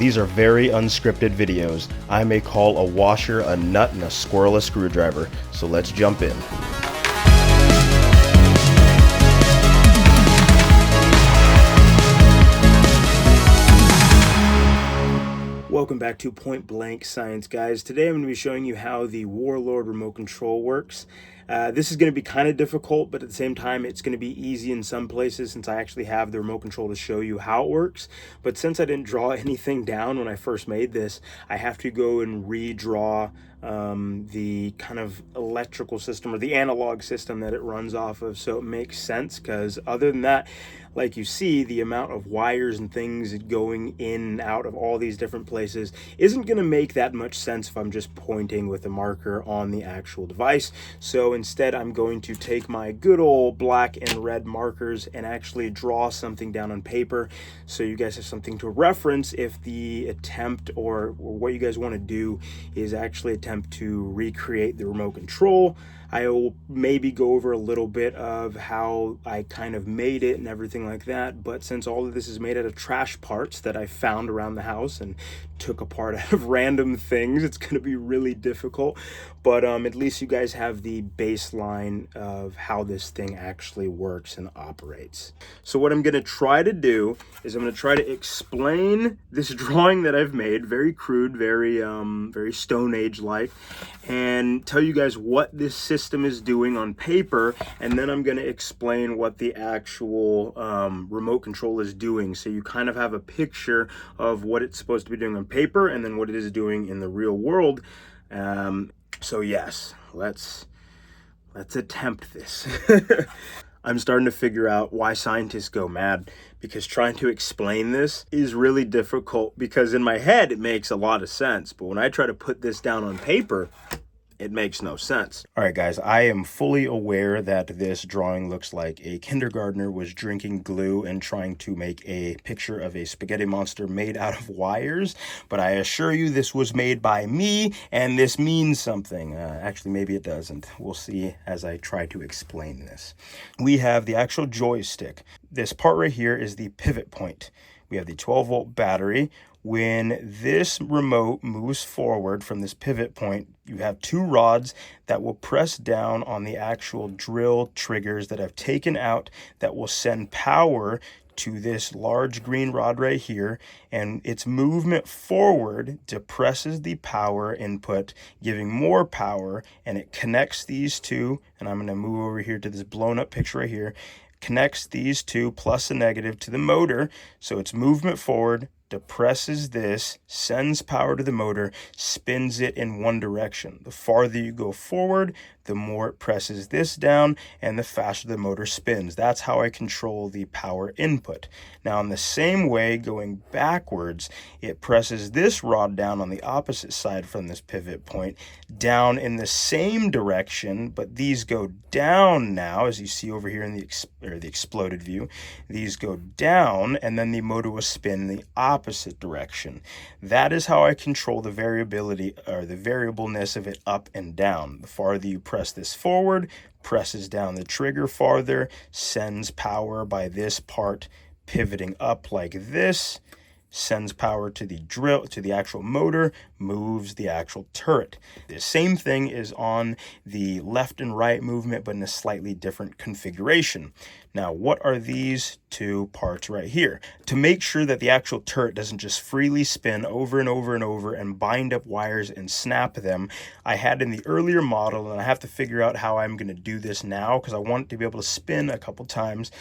These are very unscripted videos. I may call a washer a nut and a squirrel a screwdriver, so let's jump in. Welcome back to Point Blank Science, guys. Today I'm going to be showing you how the Warlord remote control works. This is going to be kind of difficult, but at the same time it's going to be easy in some places since I actually have the remote control to show you how it works. But since I didn't draw anything down when I first made this, I have to go and redraw the kind of electrical system or the analog system that it runs off of, so it makes sense, because other than that, like you see, the amount of wires and things going in and out of all these different places isn't going to make that much sense if I'm just pointing with a marker on the actual device. So instead I'm going to take my good old black and red markers and actually draw something down on paper so you guys have something to reference if the attempt or what you guys want to do is actually attempt to recreate the remote control. I will maybe go over a little bit of how I kind of made it and everything like that, but since all of this is made out of trash parts that I found around the house and took apart out of random things, it's going to be really difficult. But at least you guys have the baseline of how this thing actually works and operates. So what I'm going to try to do is I'm going to try to explain this drawing that I've made, very crude, very Stone Age like, and tell you guys what this system is doing on paper, and then I'm going to explain what the actual remote control is doing, so you kind of have a picture of what it's supposed to be doing on paper and then what it is doing in the real world. So yes, let's attempt this. I'm starting to figure out why scientists go mad, because trying to explain this is really difficult, because in my head it makes a lot of sense, but when I try to put this down on paper, it makes no sense. All right, guys, I am fully aware that this drawing looks like a kindergartner was drinking glue and trying to make a picture of a spaghetti monster made out of wires, but I assure you this was made by me, and this means something. Actually, maybe it doesn't. We'll see as I try to explain this. We have the actual joystick. This part right here is the pivot point. We have the 12-volt battery. When this remote moves forward from this pivot point, you have two rods that will press down on the actual drill triggers that I've taken out that will send power to this large green rod right here, and its movement forward depresses the power input, giving more power, and it connects these two, and I'm going to move over here to this blown up picture right here, connects these two plus a negative to the motor, so its movement forward depresses this, sends power to the motor, spins it in one direction. The farther you go forward, the more it presses this down, and the faster the motor spins. That's how I control the power input. Now, in the same way, going backwards, it presses this rod down on the opposite side from this pivot point, down in the same direction, but these go down now, as you see over here in the exploded view. These go down, and then the motor will spin in the opposite direction. That is how I control the variability or the variableness of it up and down. The farther you press this forward, presses down the trigger farther, sends power by this part pivoting up like this, sends power to the drill, to the actual motor, moves the actual turret. The same thing is on the left and right movement, but in a slightly different configuration. Now, what are these two parts right here? To make sure that the actual turret doesn't just freely spin over and over and over and bind up wires and snap them, I had in the earlier model, and I have to figure out how I'm going to do this now because I want it to be able to spin a couple times.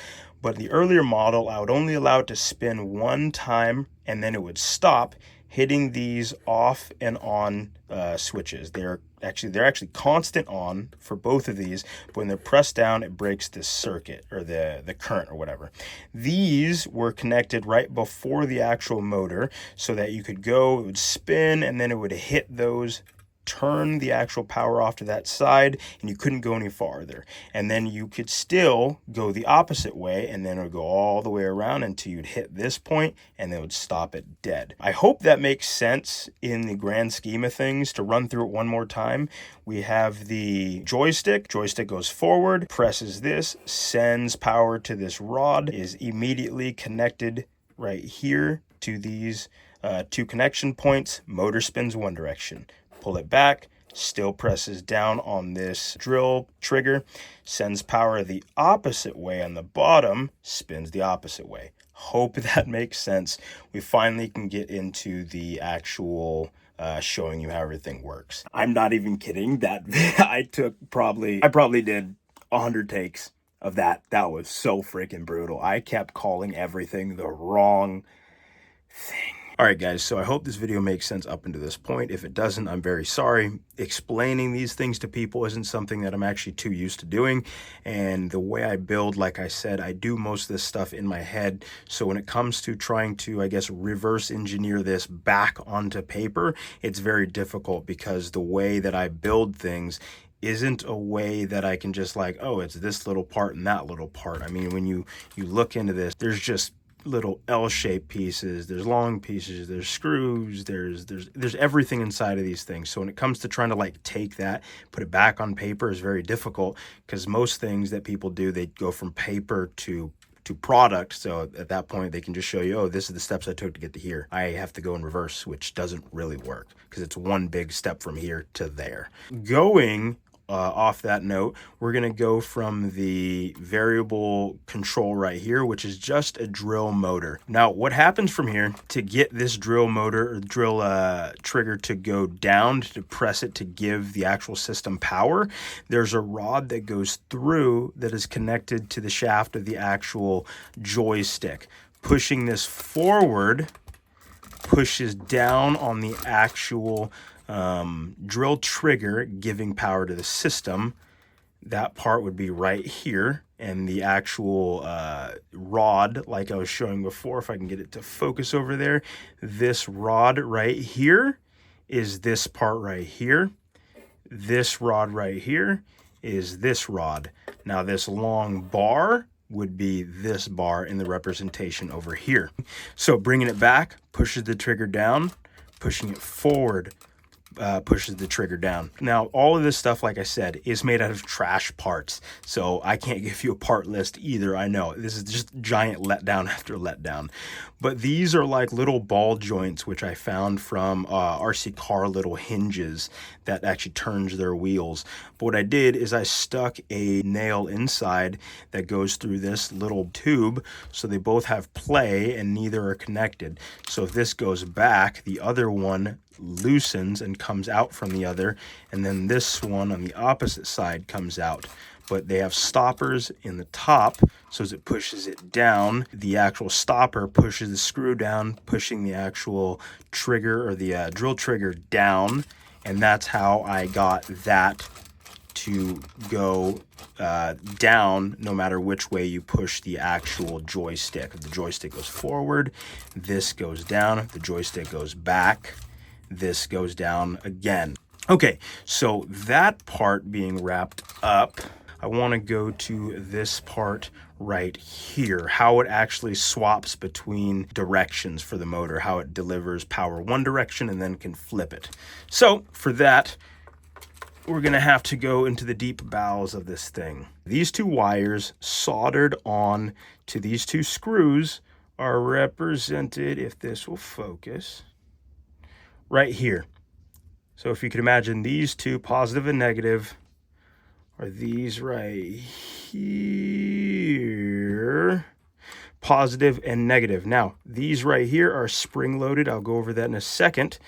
But the earlier model, I would only allow it to spin one time, and then it would stop, hitting these off and on switches. They're actually constant on for both of these, but when they're pressed down, it breaks the circuit or the current or whatever. These were connected right before the actual motor so that you could go, it would spin, and then it would hit those, turn the actual power off to that side, and you couldn't go any farther. And then you could still go the opposite way, and then it would go all the way around until you'd hit this point, and then it would stop it dead. I hope that makes sense in the grand scheme of things. To run through it one more time, we have the joystick. Joystick goes forward, presses this, sends power to this rod, is immediately connected right here to these two connection points, motor spins one direction. Pull it back, still presses down on this drill trigger, sends power the opposite way on the bottom, spins the opposite way. Hope that makes sense. We finally can get into the actual showing you how everything works. I'm not even kidding. That I probably did 100 takes of that. That was so freaking brutal. I kept calling everything the wrong thing. All right, guys, so I hope this video makes sense up until this point. If it doesn't, I'm very sorry. Explaining these things to people isn't something that I'm actually too used to doing. And the way I build, like I said, I do most of this stuff in my head. So when it comes to trying to, I guess, reverse engineer this back onto paper, it's very difficult because the way that I build things isn't a way that I can just like, oh, it's this little part and that little part. I mean, when you look into this, there's just little L-shaped pieces, there's long pieces, there's screws, there's everything inside of these things. So when it comes to trying to like take that, put it back on paper is very difficult, because most things that people do, they go from paper to product. So at that point they can just show you, oh, this is the steps I took to get to here. I have to go in reverse, which doesn't really work because it's one big step from here to there. Going off that note, we're going to go from the variable control right here, which is just a drill motor. Now, what happens from here to get this drill motor or drill trigger to go down, to press it to give the actual system power, there's a rod that goes through that is connected to the shaft of the actual joystick. Pushing this forward pushes down on the actual drill trigger, giving power to the system. That part would be right here, and the actual rod, like I was showing before, if I can get it to focus over there, this rod right here is this part right here. This rod right here is this rod. Now this long bar would be this bar in the representation over here. So bringing it back pushes the trigger down, pushing it forward pushes the trigger down. Now, all of this stuff, like I said, is made out of trash parts. So I can't give you a part list either. I know this is just giant letdown after letdown. But these are like little ball joints, which I found from RC car little hinges that actually turns their wheels. But what I did is I stuck a nail inside that goes through this little tube. So they both have play and neither are connected. So if this goes back, the other one loosens and comes out from the other, and then this one on the opposite side comes out. But they have stoppers in the top, so as it pushes it down, the actual stopper pushes the screw down, pushing the actual trigger or the drill trigger down, and that's how I got that to go down no matter which way you push the actual joystick. If the joystick goes forward, this goes down. If the joystick goes back, this goes down again. Okay, so that part being wrapped up, I want to go to this part right here, how it actually swaps between directions for the motor, how it delivers power one direction and then can flip it. So for that, we're going to have to go into the deep bowels of this thing. These two wires soldered on to these two screws are represented, if this will focus, right here. So if you could imagine these two, positive and negative, are these right here, positive and negative. Now, these right here are spring-loaded. I'll go over that in a second.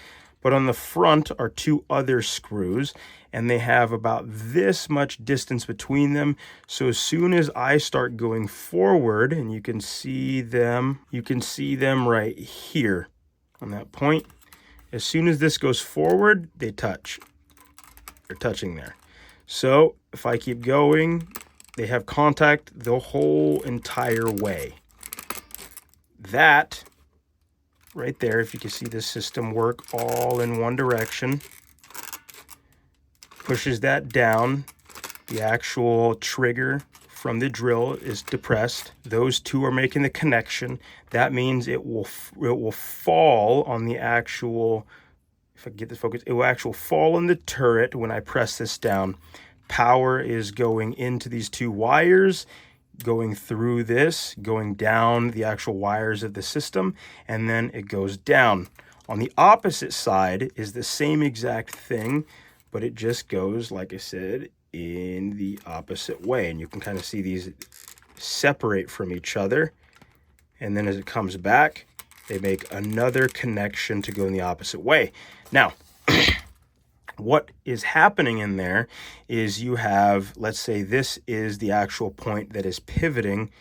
But on the front are two other screws, and they have about this much distance between them. So as soon as I start going forward, and you can see them right here on that point. As soon as this goes forward, they touch. They're touching there. So if I keep going, they have contact the whole entire way. That right there, if you can see the system work all in one direction, pushes that down. The actual trigger from the drill is depressed. Those two are making the connection. That means it will fall on the actual, if I can get this focus, it will actually fall on the turret when I press this down. Power is going into these two wires, going through this, going down the actual wires of the system, and then it goes down. On the opposite side is the same exact thing, but it just goes, like I said, in the opposite way. And you can kind of see these separate from each other. And then as it comes back, they make another connection to go in the opposite way. Now, what is happening in there is you have, let's say this is the actual point that is pivoting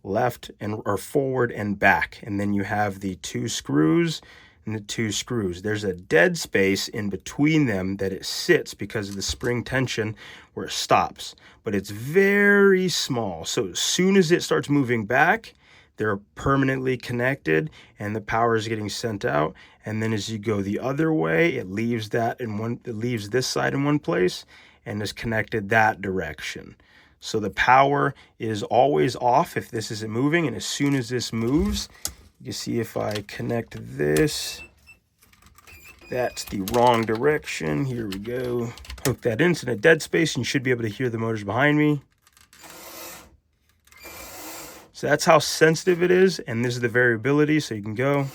left and or forward and back. And then you have the two screws and the two screws. There's a dead space in between them that it sits because of the spring tension where it stops. But it's very small. So as soon as it starts moving back, they're permanently connected and the power is getting sent out. And then as you go the other way, it leaves this side in one place and is connected that direction. So the power is always off if this isn't moving. And as soon as this moves, you see if I connect this, that's the wrong direction. Here we go. Hook that in, it's in a dead space, and you should be able to hear the motors behind me. So that's how sensitive it is, and this is the variability, so you can go.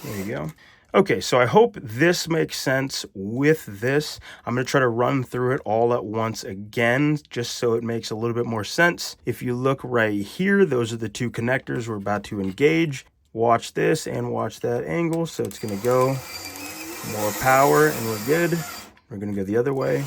There you go. Okay, so I hope this makes sense with this. I'm going to try to run through it all at once again, just so it makes a little bit more sense. If you look right here, those are the two connectors we're about to engage. Watch this and watch that angle. So it's going to go more power and we're good. We're going to go the other way.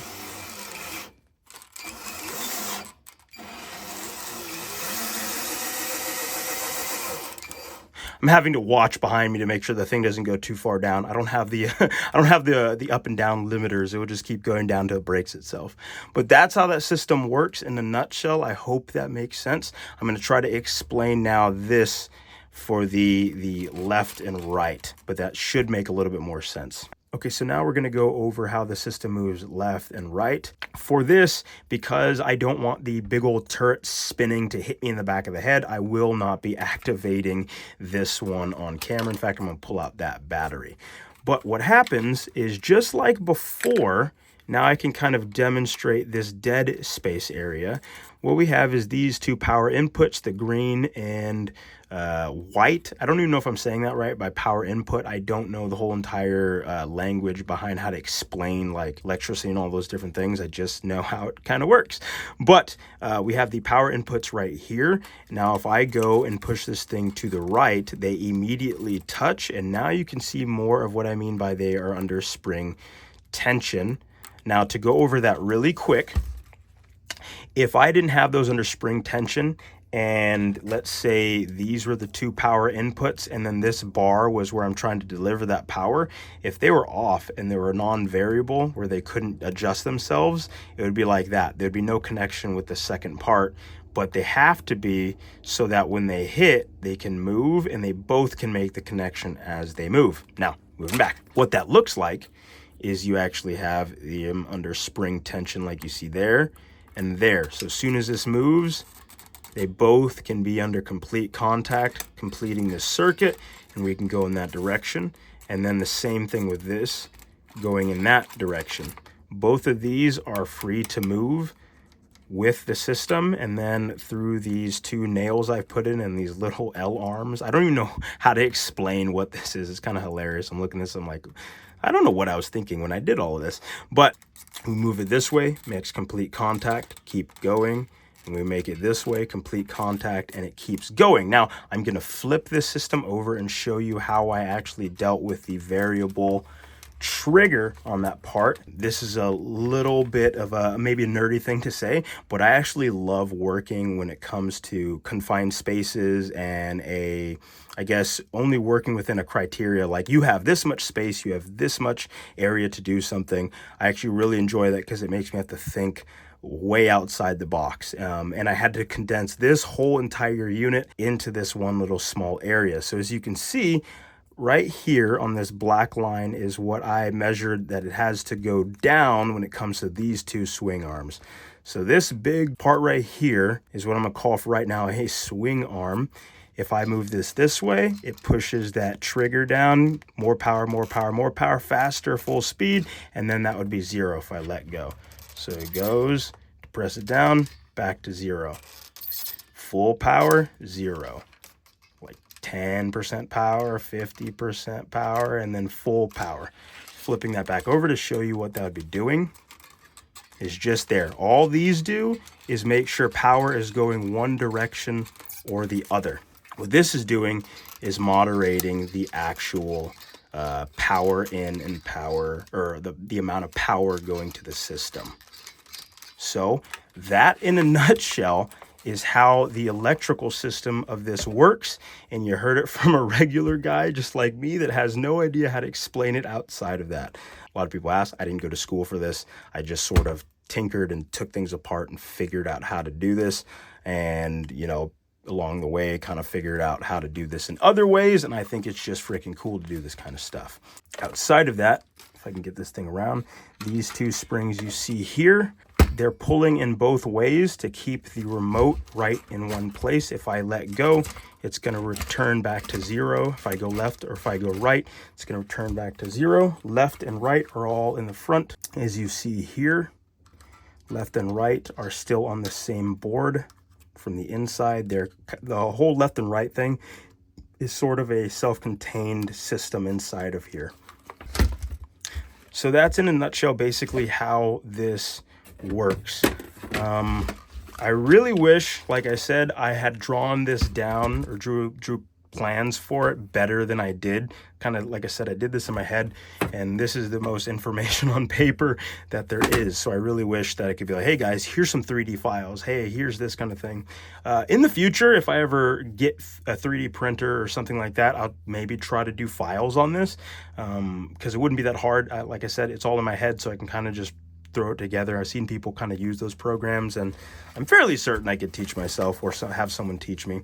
I'm having to watch behind me to make sure the thing doesn't go too far down. I don't have the the up and down limiters. It will just keep going down till it breaks itself. But that's how that system works in a nutshell. I hope that makes sense. I'm going to try to explain now this for the left and right, but that should make a little bit more sense. Okay, so now we're going to go over how the system moves left and right. For this, because I don't want the big old turret spinning to hit me in the back of the head, I will not be activating this one on camera. In fact, I'm going to pull out that battery. But what happens is, just like before, now I can kind of demonstrate this dead space area. What we have is these two power inputs, the green and white. I don't even know if I'm saying that right by power input. I don't know the whole entire language behind how to explain like electricity and all those different things. I just know how it kind of works. But we have the power inputs right here. Now if I go and push this thing to the right, they immediately touch, and now you can see more of what I mean by they are under spring tension. Now to go over that really quick, if I didn't have those under spring tension, and let's say these were the two power inputs, and then this bar was where I'm trying to deliver that power, if they were off and they were non-variable where they couldn't adjust themselves, it would be like that. There'd be no connection with the second part, but they have to be so that when they hit, they can move and they both can make the connection as they move. Now, moving back, what that looks like is you actually have them under spring tension like you see there and there. So as soon as this moves, they both can be under complete contact, completing this circuit, and we can go in that direction. And then the same thing with this, going in that direction. Both of these are free to move with the system, and then through these two nails I've put in and these little L arms. I don't even know how to explain what this is. It's kind of hilarious. I'm looking at this, I'm like, I don't know what I was thinking when I did all of this. But we move it this way, makes complete contact, keep going. And we make it this way, complete contact, and it keeps going. Now, I'm going to flip this system over and show you how I actually dealt with the variable trigger on that part. This is a little bit of a maybe a nerdy thing to say, but I actually love working when it comes to confined spaces and I guess only working within a criteria, like you have this much space, you have this much area to do something. I actually really enjoy that because it makes me have to think way outside the box. And I had to condense this whole entire unit into this one little small area. So as you can see, right here on this black line is what I measured that it has to go down when it comes to these two swing arms. So this big part right here is what I'm gonna call for right now a swing arm. If I move this way, it pushes that trigger down, more power, more power, more power, faster, full speed, and then that would be 0 if I let go. So it goes, press it down, back to 0. Full power, 0. Like 10% power, 50% power, and then full power. Flipping that back over to show you what that would be doing is just there. All these do is make sure power is going one direction or the other. What this is doing is moderating the actual power in and power, or the amount of power going to the system. So that in a nutshell is how the electrical system of this works. And you heard it from a regular guy just like me that has no idea how to explain it outside of that. A lot of people ask, I didn't go to school for this. I just sort of tinkered and took things apart and figured out how to do this. And, you know, along the way, kind of figured out how to do this in other ways. And I think it's just freaking cool to do this kind of stuff. Outside of that, if I can get this thing around, these two springs you see here, they're pulling in both ways to keep the remote right in one place. If I let go, it's going to return back to 0. If I go left or if I go right, it's going to return back to 0. Left and right are all in the front. As you see here, left and right are still on the same board. From the inside, the whole left and right thing is sort of a self-contained system inside of here. So that's in a nutshell basically how this works. I really wish, like I said, I had drawn this down or drew plans for it better than I did. Kind of like I said, I did this in my head, and this is the most information on paper that there is. So I really wish that I could be like, hey guys, here's some 3D files. Hey, here's this kind of thing. In the future, if I ever get a 3D printer or something like that, I'll maybe try to do files on this, because it wouldn't be that hard. Like I said, it's all in my head, so I can kind of just throw it together. I've seen people kind of use those programs, and I'm fairly certain I could teach myself or have someone teach me.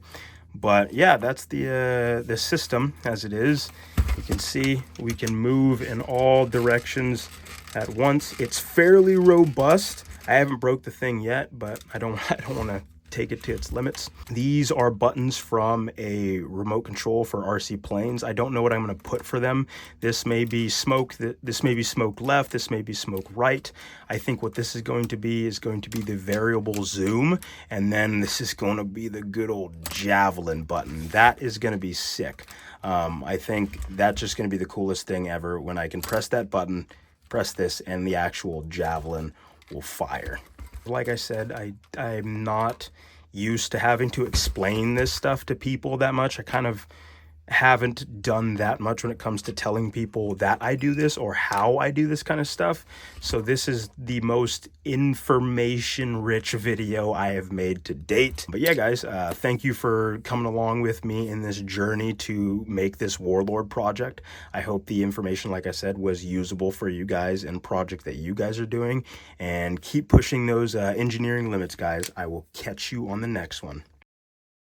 But yeah, that's the system as it is. You can see we can move in all directions at once. It's fairly robust. I haven't broke the thing yet, but I don't want to take it to its limits. These are buttons from a remote control for RC planes. I don't know what I'm going to put for them. This may be smoke, this may be smoke left, this may be smoke right. I think what this is going to be the variable zoom, and then this is going to be the good old javelin button. That is going to be sick. I think that's just going to be the coolest thing ever when I can press that button, press this, and the actual javelin will fire. Like I said, I'm not used to having to explain this stuff to people that much. I kind of haven't done that much when it comes to telling people that I do this or how I do this kind of stuff. So this is the most information-rich video I have made to date. But yeah, guys, thank you for coming along with me in this journey to make this Warlord project. I hope the information, like I said, was usable for you guys and project that you guys are doing. And keep pushing those engineering limits, guys. I will catch you on the next one.